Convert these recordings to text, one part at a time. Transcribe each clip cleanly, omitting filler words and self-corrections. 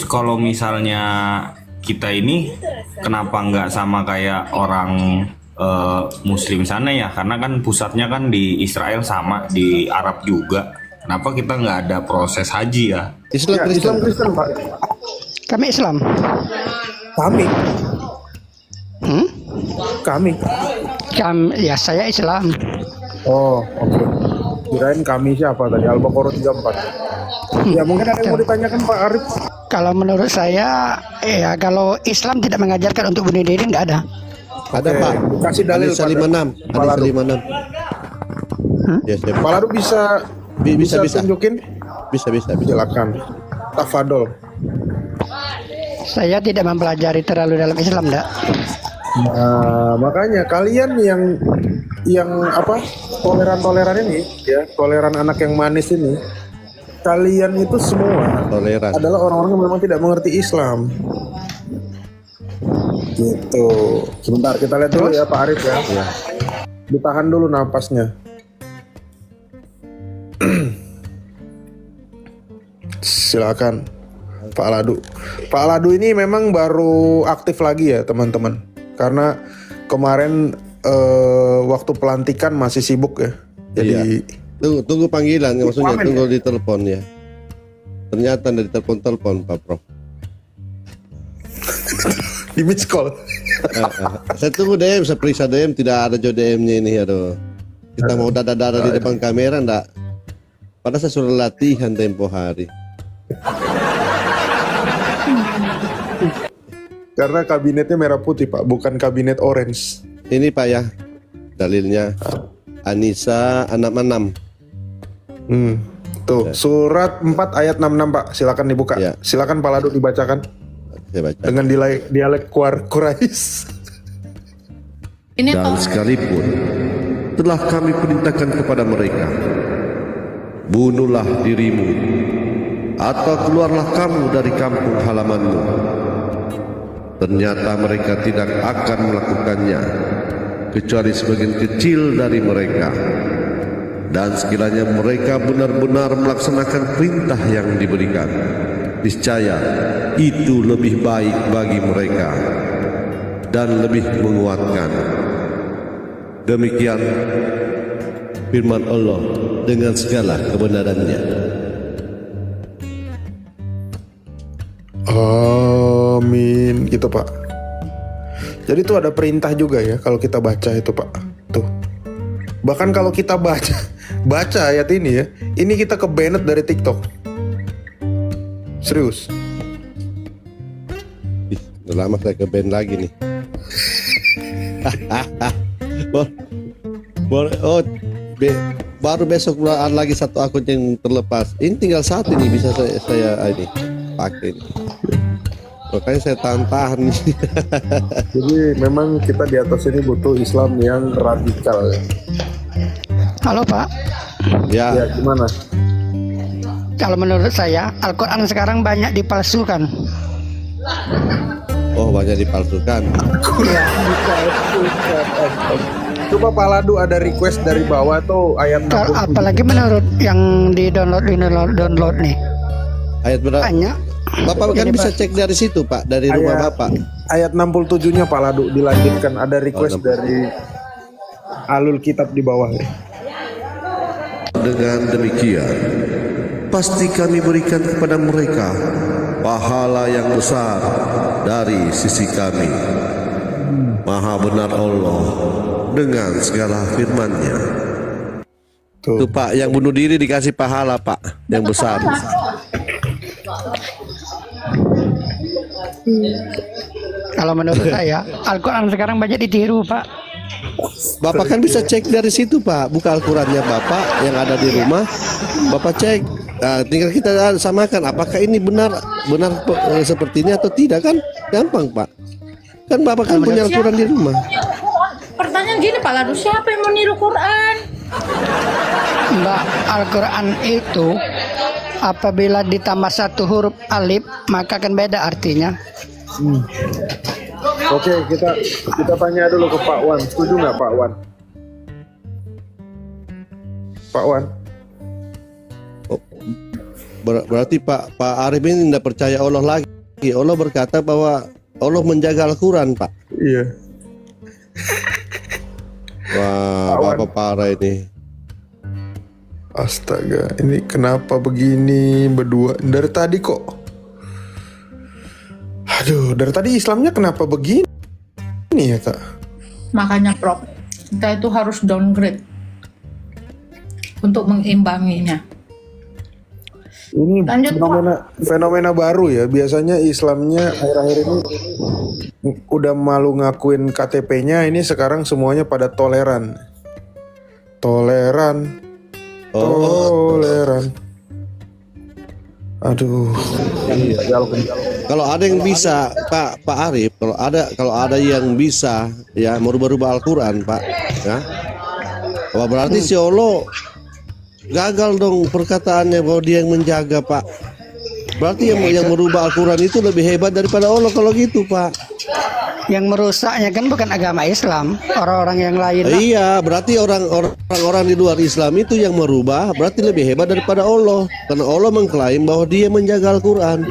kalau misalnya kita ini kenapa nggak sama kayak orang Muslim sana ya? Karena kan pusatnya kan di Israel sama di Arab juga. Kenapa kita nggak ada proses haji ya? Islam Kristen. Kristen Pak. Kami Islam. Kami. Hmm? Kami. Ya saya Islam. Oh, oke. Kirain kami siapa tadi? Al-Baqarah 34. Ya mungkin ada yang mau ditanyakan Pak Arif. Kalau menurut saya, ya kalau Islam tidak mengajarkan untuk bunuh diri nggak ada. Ada Oke, Pak. kasih dalil, Hadis Pak. 56. Hadis Paladu. 56. Ya, saya Pak Ladu bisa Bisa. tunjukin? bisa. Silakan. Tafadol. Saya tidak mempelajari terlalu dalam Islam, enggak. Nah, makanya kalian yang apa toleran ini ya, toleran anak yang manis ini, kalian itu semua Toleran. adalah orang-orang yang memang tidak mengerti Islam. Gitu. Sebentar kita lihat dulu ya Pak Arif ya. Ditahan dulu napasnya. Silakan Pak Ladu. Pak Ladu ini memang baru aktif lagi ya teman-teman. Karena kemarin waktu pelantikan masih sibuk ya. Jadi Tunggu panggilan, maksudnya tunggu di telepon ya. Ternyata dari telepon Pak Prof. di miss call. Saya tunggu DM, saya periksa DM, tidak ada jo DM-nya ini, aduh. Kita mau dada-dada di depan kamera enggak? Padahal saya sudah latihan tempo hari. Karena kabinetnya merah putih Pak, bukan kabinet orange. Ini Pak ya, dalilnya Anissa anak 6. Tuh, surat 4 ayat 66 Pak, silakan dibuka. Ya. Silakan Pak Ladu dibacakan Saya baca. dengan dialek Quraisy. Dan sekalipun telah kami perintahkan kepada mereka, bunuhlah dirimu atau keluarlah kamu dari kampung halamanmu, ternyata mereka tidak akan melakukannya kecuali sebagian kecil dari mereka. Dan sekiranya mereka benar-benar melaksanakan perintah yang diberikan, niscaya itu lebih baik bagi mereka dan lebih menguatkan. Demikian firman Allah dengan segala kebenarannya. Amin, gitu Pak. Jadi itu ada perintah juga ya kalau kita baca itu Pak. Tuh. Bahkan kalau kita baca ayat ini ya, ini kita ke-banned dari TikTok. Serius. Ih, udah lama saya ke band lagi nih. Baru besok keluar lagi satu akun yang terlepas. Ini tinggal satu nih bisa saya ini pakai. Makanya saya tahan nih. Jadi memang kita di atas ini butuh Islam yang radikal ya. Halo Pak. Ya, Ya gimana? Kalau menurut saya, Al-Quran sekarang banyak dipalsukan. oh banyak dipalsukan. Coba Pak Ladu ada request dari bawah tuh ayat 67. Apalagi menurut yang di download nih. Ayat berapa? Banyak. Bapak kan Jadi, bisa Pak, cek dari situ Pak, dari rumah Bapak. Ayat 67-nya Pak Ladu dilanjutkan, ada request 67. dari alul kitab di bawah ya. Dengan demikian, pasti kami berikan kepada mereka pahala yang besar dari sisi kami. Maha benar Allah dengan segala firman-Nya. Tuh. Tuh Pak, yang bunuh diri dikasih pahala Pak, yang besar. kalau menurut saya, Al-Quran sekarang banyak ditiru Pak. Bapak kan bisa cek dari situ Pak, buka Al-Qurannya Bapak yang ada di rumah, Bapak cek. Nah, tinggal kita samakan apakah ini benar seperti ini atau tidak, kan gampang Pak. Kan Bapak kan punya Al-Quran di rumah. Pertanyaan gini Pak Ladu, siapa yang mau niru Quran? Mbak, Al-Quran itu apabila ditambah satu huruf alif maka akan beda artinya. Oke, kita tanya dulu ke Pak Wan. Setuju nggak Pak Wan? Pak Wan? Oh, berarti Pak Arif ini tidak percaya Allah lagi. Allah berkata bahwa Allah menjaga Al-Quran, Pak. Iya. Wah, Bapak parah ini. Astaga, ini kenapa begini berdua dari tadi kok? Aduh, dari tadi Islamnya kenapa begini ya, Kak? Makanya Prof, kita itu harus downgrade untuk mengimbanginya. Ini Lanjut, fenomena baru ya. Biasanya Islamnya akhir-akhir ini udah malu ngakuin KTP-nya, ini sekarang semuanya pada toleran. Toleran. Toleran. Aduh. Kalau ada yang bisa, Pak Arif, kalau ada yang bisa ya merubah-rubah Al-Quran, Pak, ya. Wah, berarti si Allah gagal dong perkataannya bahwa dia yang menjaga, Pak. Berarti yang merubah Al-Quran itu lebih hebat daripada Allah kalau gitu, Pak. Yang merusaknya kan bukan agama Islam, orang-orang yang lain lah. Iya, berarti orang-orang di luar Islam itu yang merubah, berarti lebih hebat daripada Allah. Karena Allah mengklaim bahwa dia menjaga Al-Quran.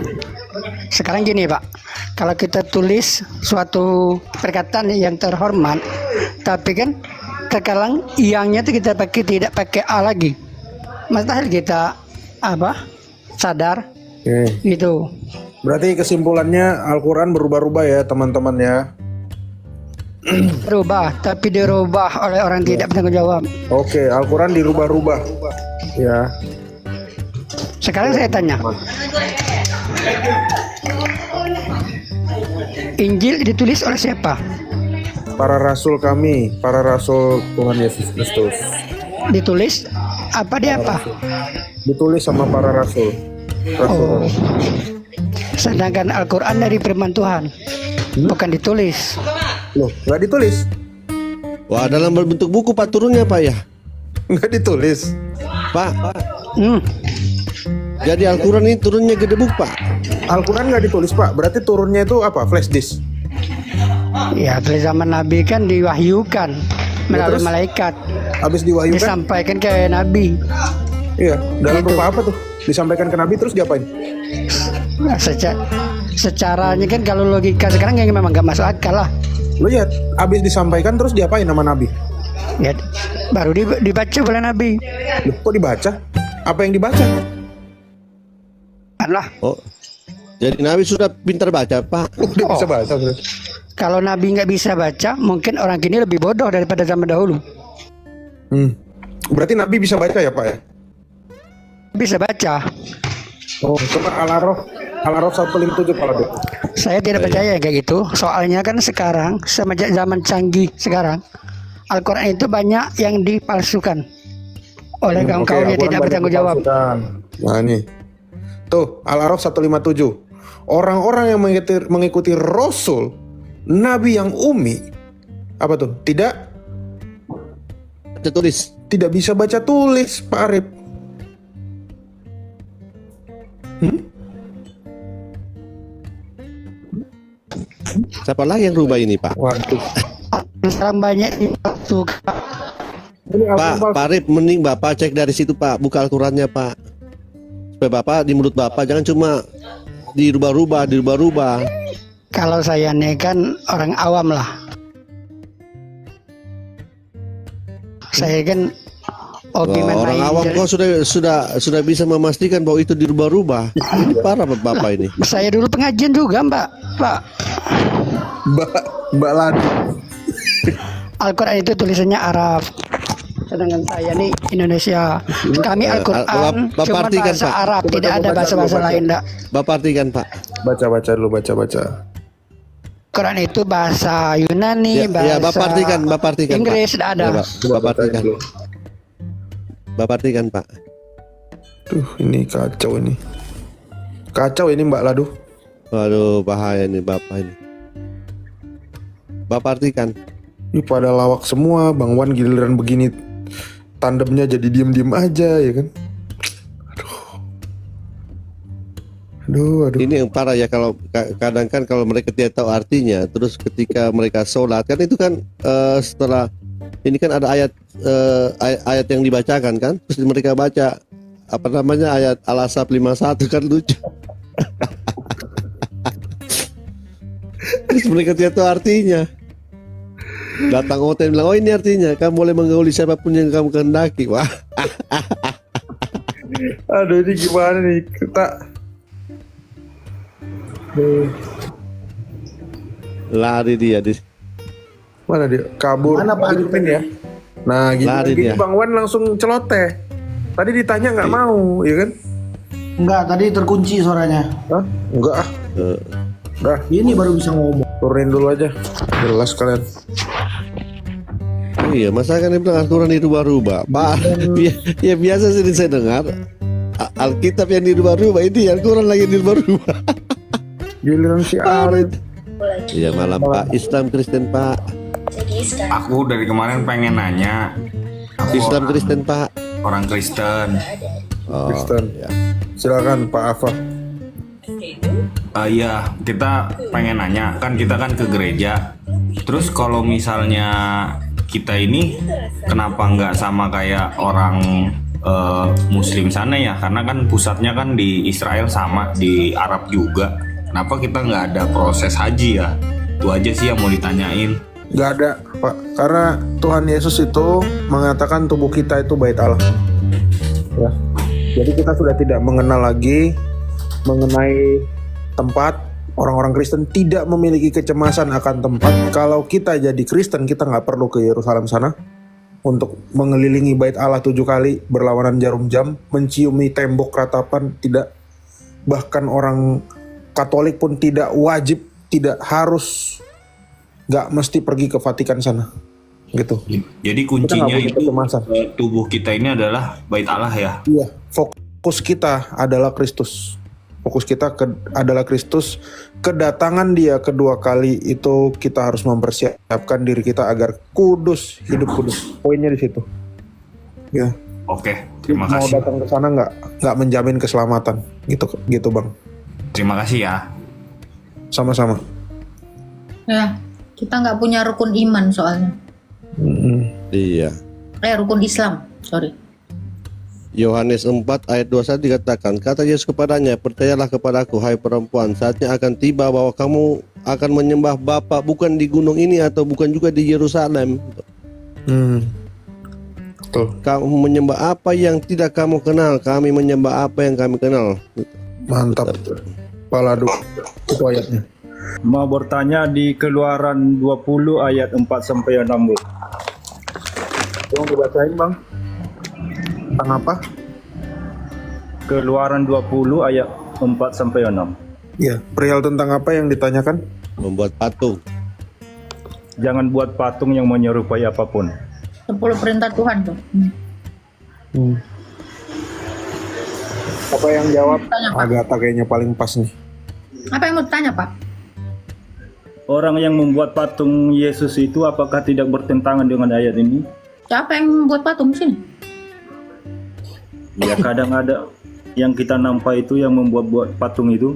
Sekarang gini Pak, kalau kita tulis suatu perkataan yang terhormat, tapi kan terkadang iyangnya itu kita tidak pakai A lagi. Mustahil kita sadar gitu. Berarti kesimpulannya Al-Quran berubah-ubah ya teman-teman ya. Berubah, tapi dirubah oleh orang tidak bertanggung jawab. Oke, Al-Quran dirubah-rubah ya. Sekarang saya tanya, Injil ditulis oleh siapa? Para rasul kami, para rasul Tuhan Yesus Kristus. Ditulis apa dia apa? Ditulis sama para rasul. Oh. Sedangkan Al-Quran dari firman Tuhan, bukan ditulis. Loh, nggak ditulis? Wah, dalam berbentuk buku, Pak, turunnya, Pak, ya? Nggak ditulis. Pak, Hmm. jadi Al-Quran ini turunnya gede buku, Pak. Al-Quran nggak ditulis, Pak. Berarti turunnya itu apa? Flash disk. Ya, dari zaman Nabi kan diwahyukan melalui terus? malaikat, Habis diwahyukan? disampaikan ke Nabi. Iya. Dalam Gitu. rupa apa tuh? Disampaikan ke Nabi terus diapain? Nah, secaranya kan kalau logika sekarang yang memang nggak masuk akal lah. Lo lihat, habis disampaikan terus diapain sama Nabi? Ya, baru dibaca oleh Nabi. Loh, kok dibaca? Apa yang dibaca? Allah. Oh, jadi Nabi sudah pintar baca, Pak. Dia bisa baca. Bro. Kalau Nabi nggak bisa baca, mungkin orang kini lebih bodoh daripada zaman dahulu. Berarti Nabi bisa baca ya, Pak ya? Bisa baca. Oh, coba Al-Araf 157 Pak Laduk. Saya tidak percaya kayak gitu. Soalnya kan sekarang semenjak zaman canggih sekarang, Al-Quran itu banyak yang dipalsukan oleh kaum-kaum yang tidak bertanggung jawab. Nah nih, tuh Al-Araf 157. Orang-orang yang mengikuti Rasul, Nabi yang umi, apa tuh? Tertulis. Tidak bisa baca tulis, Pak Arif. Siapa lagi yang rubah ini, Pak? Waduh. Sekarang banyak dipalsukan. Ini Pak Arif, mending Bapak cek dari situ, Pak. Buka Al-Qurannya, Pak. Supaya Bapak, di mulut Bapak jangan cuma dirubah-rubah. Kalau saya nih kan orang awam lah. Saya kan hobi Wah, orang main-main. awam kok sudah bisa memastikan bahwa itu dirubah-rubah. Ini parah Bapak ini. Saya dulu pengajian juga, Pak. Mbak Ladu. Al-Quran itu tulisannya Arab. Sedangkan saya nih Indonesia. Kami Al-Quran Bapak cuma artikan, bahasa Pak. Arab, tidak ada bahasa-bahasa lain, enggak. Bapak artikan, Pak. Baca dulu, baca. Quran itu bahasa Yunani, bahasa Bapak artikan, Inggris, Pak. tidak ada. Ya, Bapak artikan. Bapak artikan, Pak. Tuh, ini kacau ini. Kacau ini Mbak Ladu. Waduh, bahaya nih Bapak ini. Bapak artikan. Ini pada lawak semua, Bang Wan giliran begini tandemnya jadi diem-diem aja ya kan. Aduh. Ini yang parah ya, kalau kadang kan kalau mereka tidak tahu artinya, terus ketika mereka sholat kan itu kan setelah ini kan ada ayat yang dibacakan kan, terus mereka baca apa namanya ayat Al-Asaf 51 kan lucu. Terus mereka tidak tahu artinya. Datang OT bilang, oh ini artinya kamu boleh menggauli siapapun yang kamu kehendaki. Wah, Aduh, ini gimana nih kita? lari dia di Mana dia? Kabur. Mana Pak? Hidupin ya. Nah, Lari gini dia. Bang Wan langsung celoteh. Tadi ditanya nggak mau, ya kan? Enggak, tadi terkunci suaranya. Hah? Enggak ah. Udah, Ini baru bisa ngomong. turunin dulu aja. Jelas kalian. Iya, masa kan dia bilang aturan dirubah-rubah. Pak, ya biasa sih saya dengar Alkitab yang dirubah-rubah, ini Al-Quran lagi dirubah-rubah. Giliran si Arid. Iya malam Pak, Islam Kristen Pak. Aku dari kemarin pengen nanya. Aku Islam Kristen Pak. orang Kristen. Oh, Kristen. ya. Silakan Pak Afa. Iya, kita pengen nanya, kan kita kan ke gereja. Terus kalau misalnya kita ini kenapa nggak sama kayak orang Muslim sana ya? Karena kan pusatnya kan di Israel sama di Arab juga. Kenapa kita nggak ada proses haji ya? Itu aja sih yang mau ditanyain. Gak ada Pak. Karena Tuhan Yesus itu mengatakan tubuh kita itu bait Allah. Ya. Jadi kita sudah tidak mengenal lagi mengenai tempat. Orang-orang Kristen tidak memiliki kecemasan akan tempat. Kalau kita jadi Kristen, kita nggak perlu ke Yerusalem sana untuk mengelilingi bait Allah 7 kali berlawanan jarum jam, menciumi tembok ratapan. Tidak. Bahkan orang Katolik pun tidak wajib, tidak harus, nggak mesti pergi ke Vatikan sana, gitu. Jadi kuncinya punya itu kecemasan. tubuh kita ini adalah bait Allah ya. Iya, fokus kita adalah Kristus. Fokus kita adalah Kristus. Kedatangan Dia kedua kali itu kita harus mempersiapkan diri kita agar kudus, hidup kudus. Poinnya di situ. Ya. Oke, terima Mau kasih. datang ke sana nggak menjamin keselamatan, gitu Bang. Terima kasih ya. Sama-sama. Ya, kita nggak punya rukun iman soalnya. Iya. Rukun Islam, sorry. Yohanes 4 ayat 21 dikatakan, kata Yesus kepadanya, percayalah kepadaku hai perempuan, saatnya akan tiba bahwa kamu akan menyembah Bapa bukan di gunung ini atau bukan juga di Yerusalem. Betul. Kamu menyembah apa yang tidak kamu kenal, kami menyembah apa yang kami kenal. Mantap. Paladu. Itu ayatnya. Mau bertanya di Keluaran 20 ayat 4 sampai 6, Bu. Tolong dibacain Bang. Tentang apa? Keluaran 20 ayat 4 sampai 6. Iya, perihal tentang apa yang ditanyakan? Membuat patung. Jangan buat patung yang menyerupai apapun. 10 perintah Tuhan tuh. Apa yang jawab? Tanya, Pak. Agatha kayaknya paling pas nih. Apa yang mau tanya, Pak? Orang yang membuat patung Yesus itu apakah tidak bertentangan dengan ayat ini? Siapa yang membuat patung sini? Ya kadang ada yang kita nampak itu yang membuat patung itu.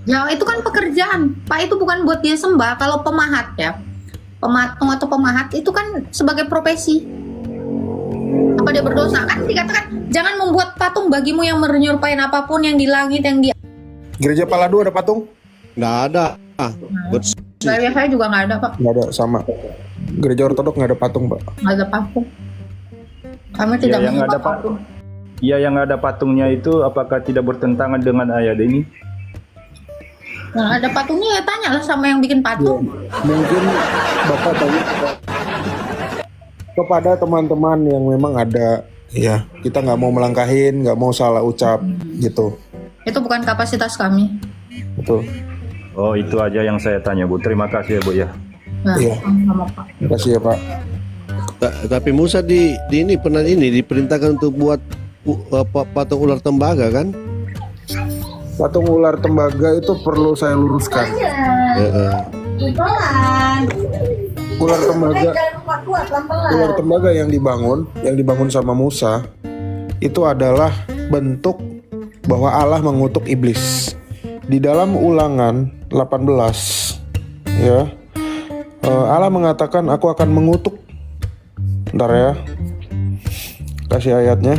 Ya itu kan pekerjaan, Pak. Itu bukan buat dia sembah. Kalau pemahat ya, pematung atau pemahat itu kan sebagai profesi. Apa dia berdosa? Kan dikatakan jangan membuat patung bagimu yang menyerupai apapun yang di langit, yang di. Gereja Paladu ada patung? Nggak ada. Dari saya juga nggak ada, Pak. Nggak ada, sama. Gereja Ortodok nggak ada patung, Pak. Nggak ada patung. Kami tidak yang menyembah ada patung. Ya yang ada patungnya itu apakah tidak bertentangan dengan ayat ini? Yang ada patungnya ya tanyalah sama yang bikin patung. Mungkin Bapak tanya kepada teman-teman yang memang ada, ya kita nggak mau melangkahin, nggak mau salah ucap, gitu. Itu bukan kapasitas kami. Betul. Oh itu aja yang saya tanya, Bu. Terima kasih ya, Bu ya. Nah, Iya. sama Pak. Terima kasih ya Pak. Tapi Musa di ini pernah ini diperintahkan untuk buat patung ular tembaga kan? Patung ular tembaga itu perlu saya luruskan. Ular tembaga yang dibangun sama Musa itu adalah bentuk bahwa Allah mengutuk iblis. Di dalam Ulangan 18 ya, Allah mengatakan aku akan mengutuk. Bentar ya, kasih ayatnya.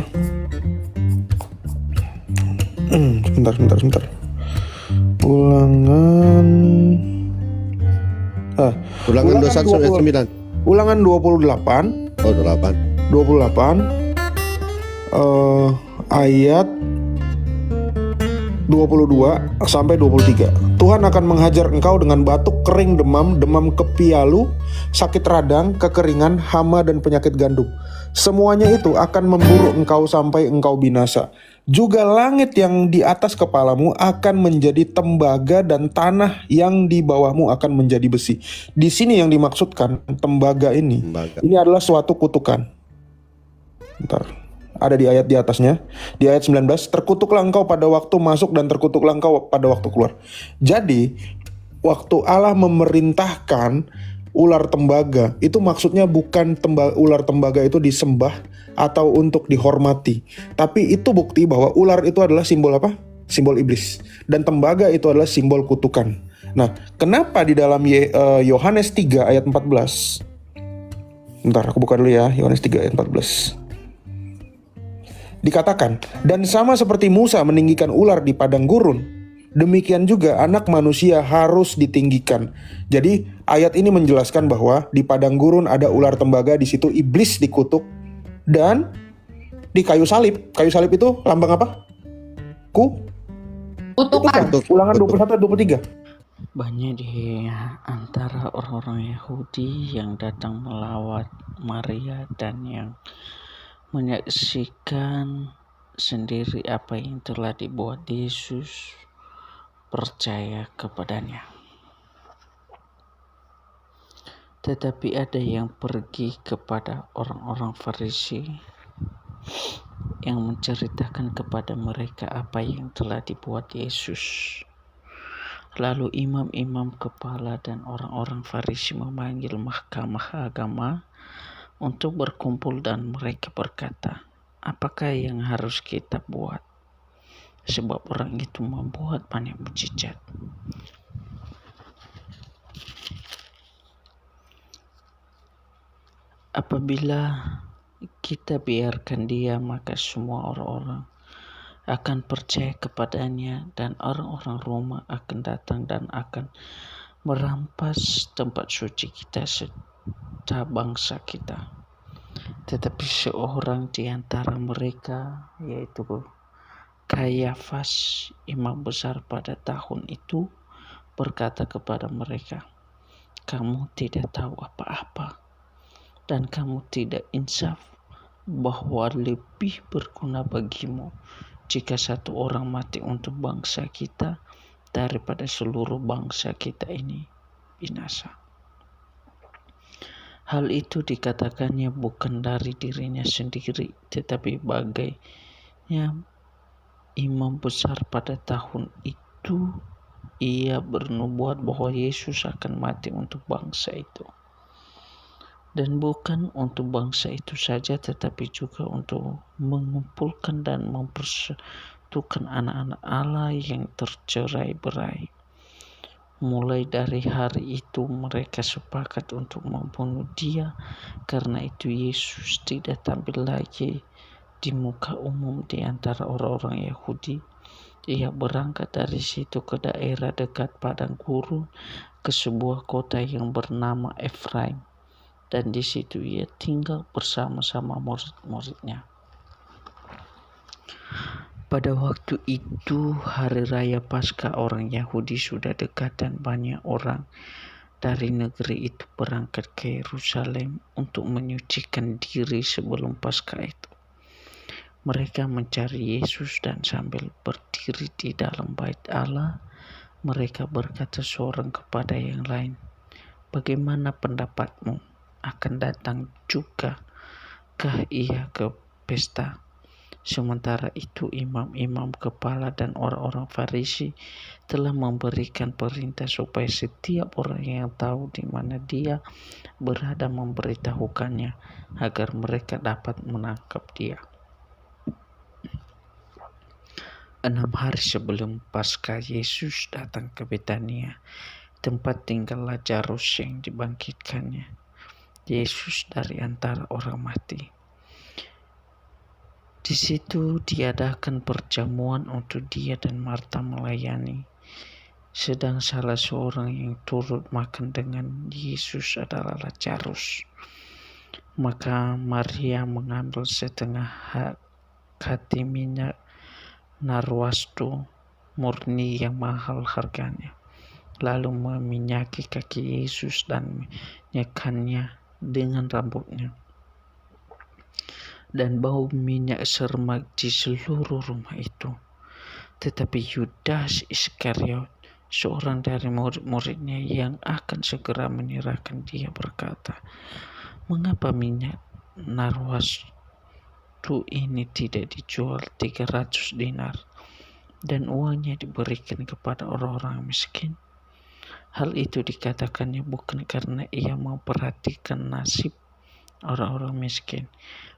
Sebentar. Ulangan Ulangan 21 ayat 9. Ulangan 28 Oh, 8. 28 ayat 22 sampai 23. Tuhan akan menghajar engkau dengan batuk, kering, demam kepialu, sakit radang, kekeringan, hama, dan penyakit gandum. Semuanya itu akan memburu engkau sampai engkau binasa. Juga langit yang di atas kepalamu akan menjadi tembaga dan tanah yang di bawahmu akan menjadi besi. Di sini yang dimaksudkan tembaga ini adalah suatu kutukan. Bentar. Ada di ayat di atasnya. Di ayat 19, terkutuklah engkau pada waktu masuk dan terkutuklah engkau pada waktu keluar. Jadi, waktu Allah memerintahkan ular tembaga, itu maksudnya bukan ular tembaga itu disembah atau untuk dihormati. Tapi itu bukti bahwa ular itu adalah simbol apa? Simbol iblis. Dan tembaga itu adalah simbol kutukan. Nah, kenapa di dalam Yohanes 3 ayat 14? Bentar, aku buka dulu ya, Yohanes 3 ayat 14. Dikatakan, dan sama seperti Musa meninggikan ular di padang gurun, demikian juga anak manusia harus ditinggikan. Jadi ayat ini menjelaskan bahwa di padang gurun ada ular tembaga, di situ iblis dikutuk, dan di kayu salib. Kayu salib itu lambang apa? Kutukan. Ulangan 21-23. Banyak di antara orang-orang Yahudi yang datang melawat Maria dan yang menyaksikan sendiri apa yang telah dibuat Yesus, percaya kepadanya. Tetapi ada yang pergi kepada orang-orang Farisi yang menceritakan kepada mereka apa yang telah dibuat Yesus. Lalu imam-imam kepala dan orang-orang Farisi memanggil mahkamah agama untuk berkumpul dan mereka berkata, apakah yang harus kita buat? Sebab orang itu membuat banyak mukjizat. Apabila kita biarkan dia, maka semua orang-orang akan percaya kepadanya dan orang-orang Roma akan datang dan akan merampas tempat suci kita bangsa kita. Tetapi seorang di antara mereka, yaitu Kayafas, imam besar pada tahun itu, berkata kepada mereka, kamu tidak tahu apa-apa dan kamu tidak insaf bahwa lebih berguna bagimu jika satu orang mati untuk bangsa kita daripada seluruh bangsa kita ini binasa. Hal itu dikatakannya bukan dari dirinya sendiri, tetapi bagainya imam besar pada tahun itu, ia bernubuat bahwa Yesus akan mati untuk bangsa itu. Dan bukan untuk bangsa itu saja, tetapi juga untuk mengumpulkan dan mempersatukan anak-anak Allah yang tercerai-berai. Mulai dari hari itu mereka sepakat untuk membunuh dia. Karena itu Yesus tidak tampil lagi di muka umum di antara orang-orang Yahudi. Ia berangkat dari situ ke daerah dekat padang gurun, ke sebuah kota yang bernama Efraim, dan di situ ia tinggal bersama-sama murid-muridnya. Pada waktu itu hari raya Paskah orang Yahudi sudah dekat dan banyak orang dari negeri itu berangkat ke Yerusalem untuk menyucikan diri sebelum Paskah itu. Mereka mencari Yesus dan sambil berdiri di dalam bait Allah, mereka berkata seorang kepada yang lain, bagaimana pendapatmu? Akan datang juga kah ia ke pesta? Sementara itu imam-imam kepala dan orang-orang Farisi telah memberikan perintah supaya setiap orang yang tahu di mana dia berada memberitahukannya agar mereka dapat menangkap dia. 6 hari sebelum Paskah, Yesus datang ke Betania, tempat tinggal Lazarus yang dibangkitkannya Yesus dari antara orang mati. Di situ diadakan perjamuan untuk dia dan Marta melayani. Sedang salah seorang yang turut makan dengan Yesus adalah Lazarus. Maka Maria mengambil setengah hati minyak narwastu murni yang mahal harganya, lalu meminyaki kaki Yesus dan menyekannya dengan rambutnya. Dan bau minyak seremak di seluruh rumah itu. Tetapi Yudas Iskariot, seorang dari murid-muridnya yang akan segera menyerahkan dia, berkata, "Mengapa minyak narwastu ini tidak dijual 300 dinar dan uangnya diberikan kepada orang-orang miskin?" Hal itu dikatakannya bukan karena ia memperhatikan nasib orang-orang miskin,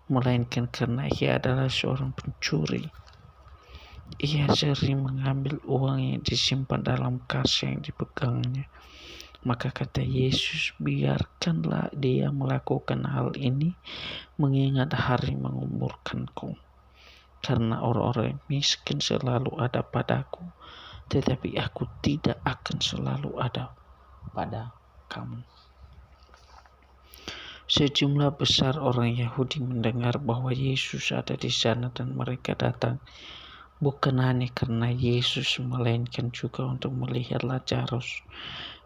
melainkan karena ia adalah seorang pencuri. Ia sering mengambil uang yang disimpan dalam kas yang dipegangnya. Maka kata Yesus, "Biarkanlah dia melakukan hal ini mengingat hari menguburkanku. Karena orang-orang miskin selalu ada padaku, tetapi aku tidak akan selalu ada pada kamu." Sejumlah besar orang Yahudi mendengar bahwa Yesus ada di sana dan mereka datang bukan hanya karena Yesus, melainkan juga untuk melihat Lazarus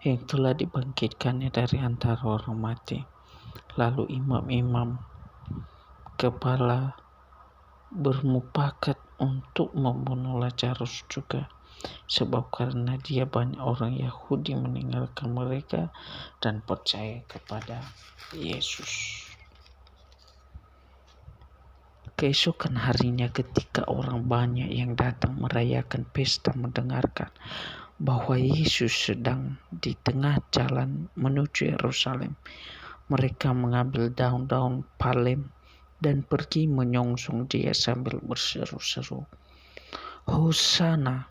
yang telah dibangkitkannya dari antara orang mati. Lalu imam-imam kepala bermufakat untuk membunuh Lazarus juga, sebab karena dia banyak orang Yahudi meninggalkan mereka dan percaya kepada Yesus. Keesokan harinya, ketika orang banyak yang datang merayakan pesta mendengarkan bahwa Yesus sedang di tengah jalan menuju Yerusalem, mereka mengambil daun-daun palem dan pergi menyongsong dia sambil berseru-seru, "Hosana,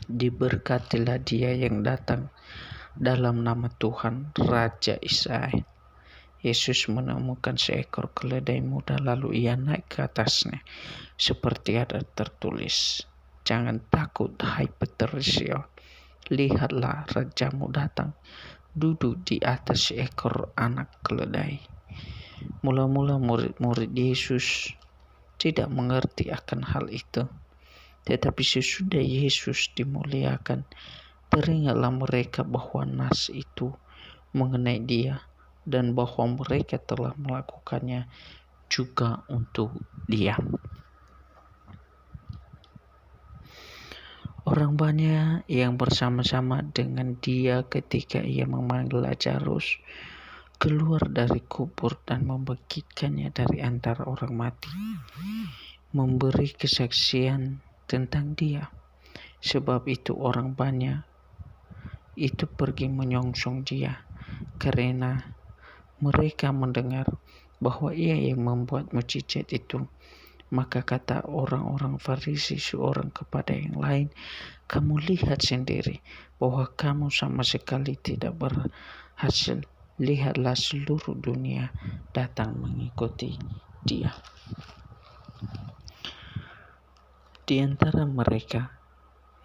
diberkatilah dia yang datang dalam nama Tuhan, Raja Israel." Yesus menemukan seekor keledai muda, lalu ia naik ke atasnya, seperti ada tertulis, "Jangan takut, hai Putri Sion, lihatlah rajamu datang, duduk di atas seekor anak keledai." Mula-mula murid-murid Yesus tidak mengerti akan hal itu, tetapi sesudah Yesus dimuliakan, teringatlah mereka bahwa nas itu mengenai dia dan bahwa mereka telah melakukannya juga untuk dia. Orang banyak yang bersama-sama dengan dia ketika ia memanggil Lazarus keluar dari kubur dan membangkitkannya dari antara orang mati, memberi kesaksian tentang dia. Sebab itu orang banyak itu pergi menyongsong dia, karena mereka mendengar bahwa ia yang membuat mukjizat itu. Maka kata orang-orang Farisi seorang kepada yang lain, "Kamu lihat sendiri bahwa kamu sama sekali tidak berhasil. Lihatlah, seluruh dunia datang mengikuti dia." Di antara mereka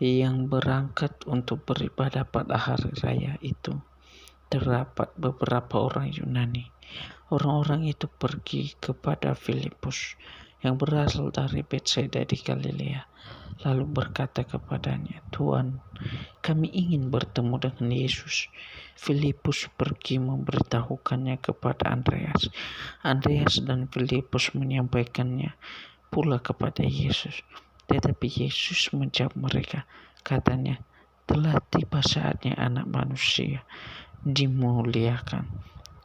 yang berangkat untuk beribadah pada hari raya itu terdapat beberapa orang Yunani. Orang-orang itu pergi kepada Filipus yang berasal dari Betsaida di Galilea, lalu berkata kepadanya, "Tuan, kami ingin bertemu dengan Yesus." Filipus pergi memberitahukannya kepada Andreas. Andreas dan Filipus menyampaikannya pula kepada Yesus. Tetapi Yesus menjawab mereka, katanya, "Telah tiba saatnya Anak Manusia dimuliakan.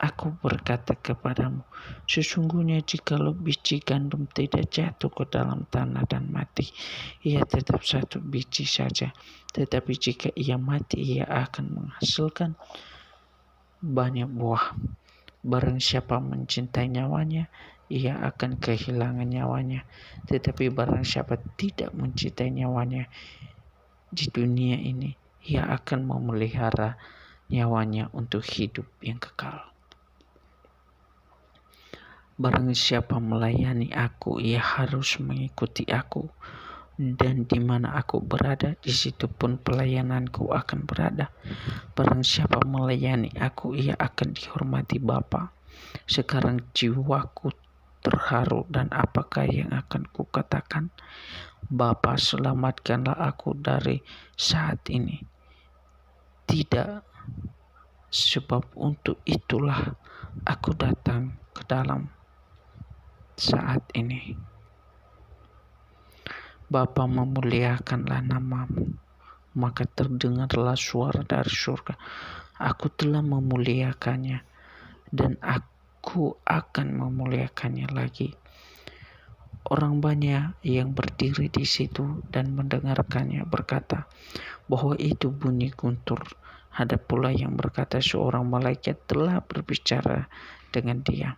Aku berkata kepadamu, sesungguhnya jikalau biji gandum tidak jatuh ke dalam tanah dan mati, ia tetap satu biji saja. Tetapi jika ia mati, ia akan menghasilkan banyak buah. Barang siapa mencintai nyawanya, ia akan kehilangan nyawanya. Tetapi barang siapa tidak mencintai nyawanya di dunia ini, ia akan memelihara nyawanya untuk hidup yang kekal. Barang siapa melayani aku, ia harus mengikuti aku. dan di mana aku berada, di situ pun pelayananku akan berada. Barang siapa melayani aku, ia akan dihormati Bapa. Sekarang jiwaku terharu, dan apakah yang akan kukatakan? Bapa, selamatkanlah aku dari saat ini. Tidak, sebab untuk itulah aku datang ke dalam saat ini. Bapa, memuliakanlah namamu. Maka terdengarlah suara dari surga. Aku telah memuliakannya, dan aku akan memuliakannya lagi. Orang banyak yang berdiri di situ dan mendengarkannya berkata bahwa itu bunyi guntur. Ada pula yang berkata seorang malaikat telah berbicara dengan dia.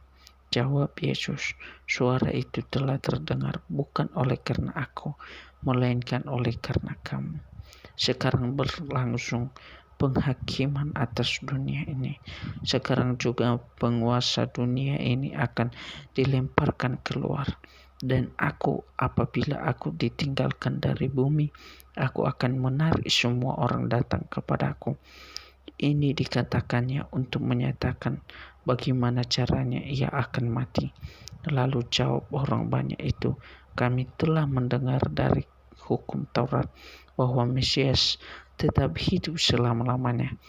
Jawab Yesus, suara itu telah terdengar bukan oleh karena aku, melainkan oleh karena kamu. Sekarang berlangsung penghakiman atas dunia ini. Sekarang juga penguasa dunia ini akan dilemparkan keluar. Dan apabila aku ditinggalkan dari bumi, aku akan menarik semua orang datang kepadaku. Ini dikatakannya untuk menyatakan bagaimana caranya ia akan mati. Lalu jawab orang banyak itu, kami telah mendengar dari hukum Taurat bahwa Mesias tetap hidup selama-lamanya.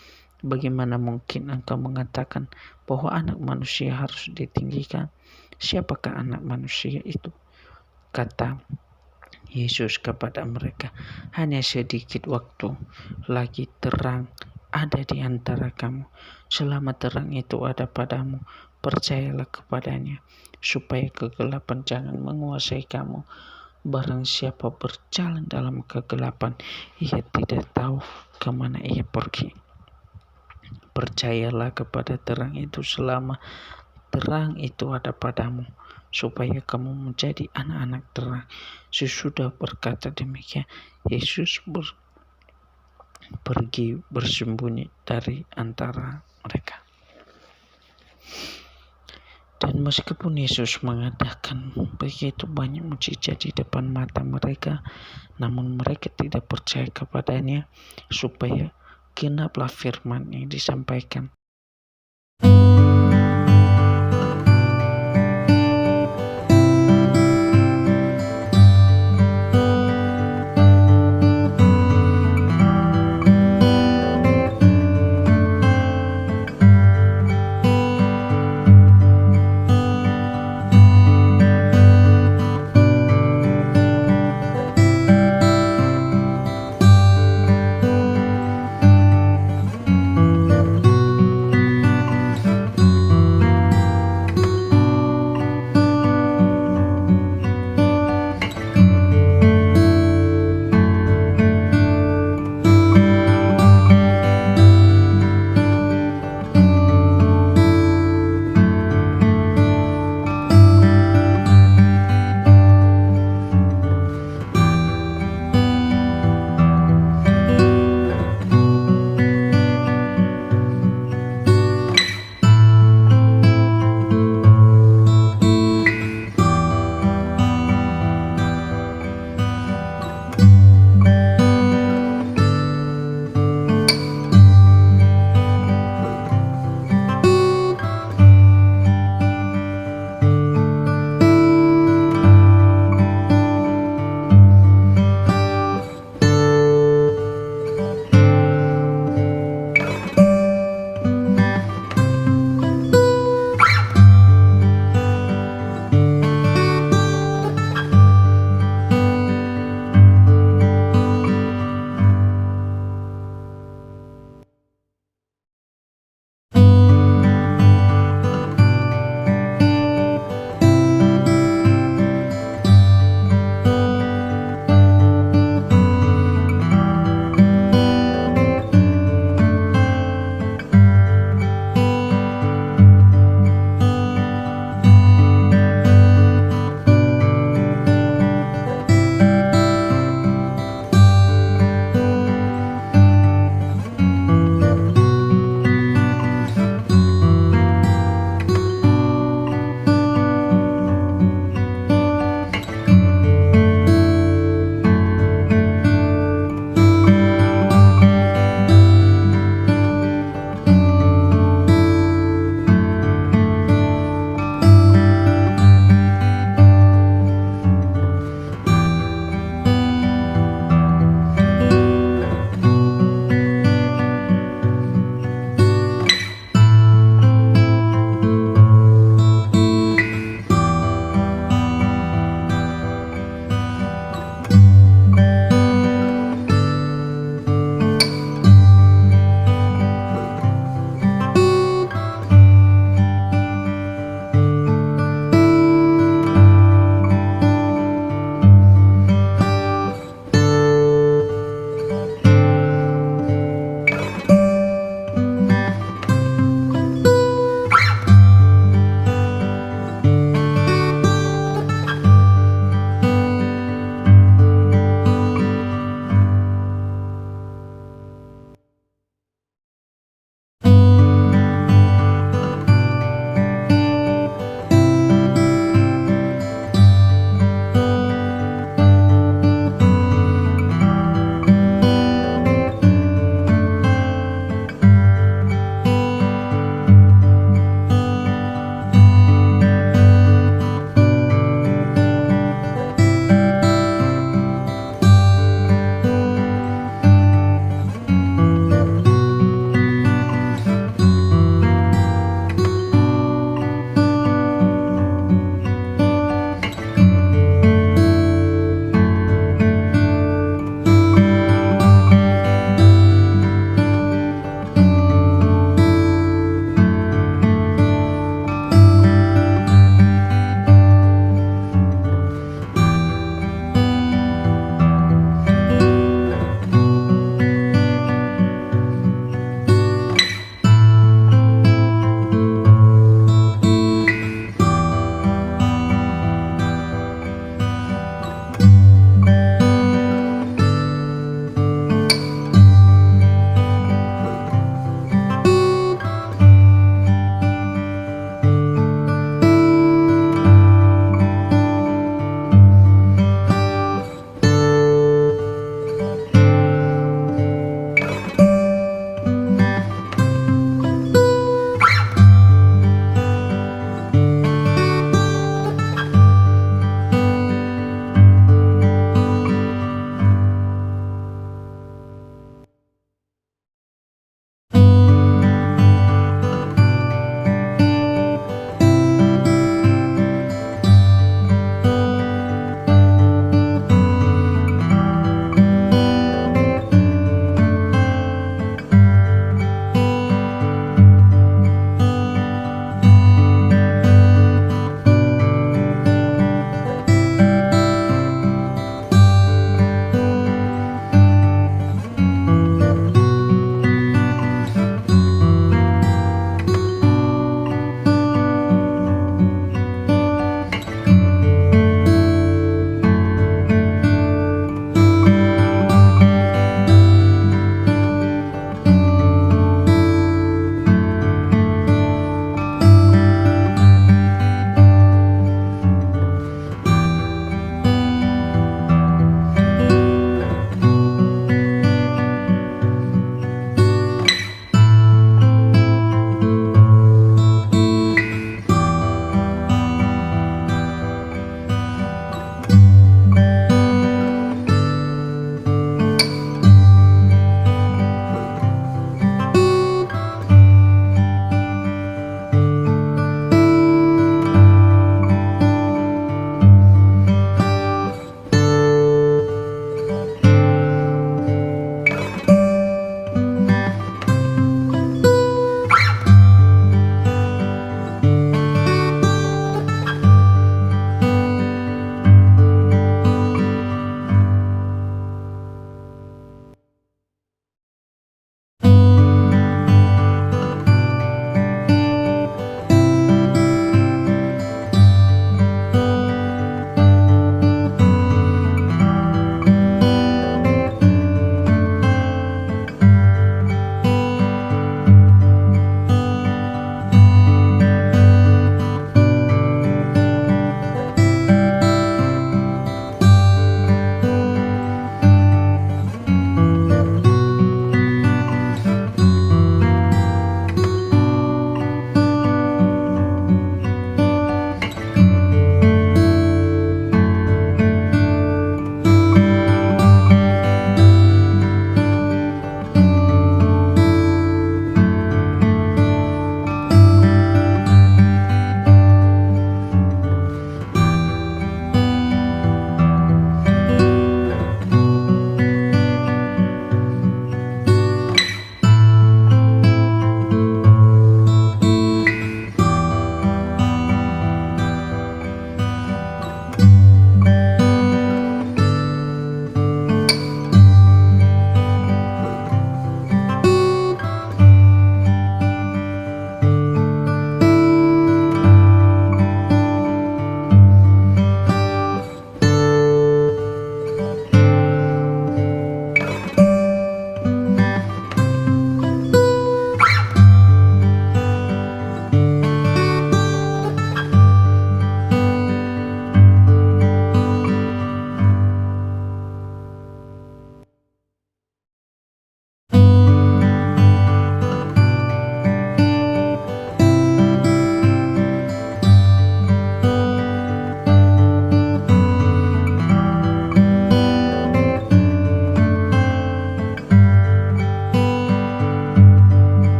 Bagaimana mungkin engkau mengatakan bahwa anak manusia harus ditinggikan? Siapakah anak manusia itu? Kata Yesus kepada mereka, hanya sedikit waktu lagi terang ada di antara kamu. Selama terang itu ada padamu, percayalah kepadanya, supaya kegelapan jangan menguasai kamu. Barang siapa berjalan dalam kegelapan, ia tidak tahu kemana ia pergi. Percayalah kepada terang itu selama terang itu ada padamu, supaya kamu menjadi anak-anak terang. Sesudah berkata demikian, Yesus pergi bersembunyi dari antara mereka. Dan meskipun Yesus mengadakan begitu banyak mukjizat di depan mata mereka, namun mereka tidak percaya kepadanya, supaya genaplah firman yang disampaikan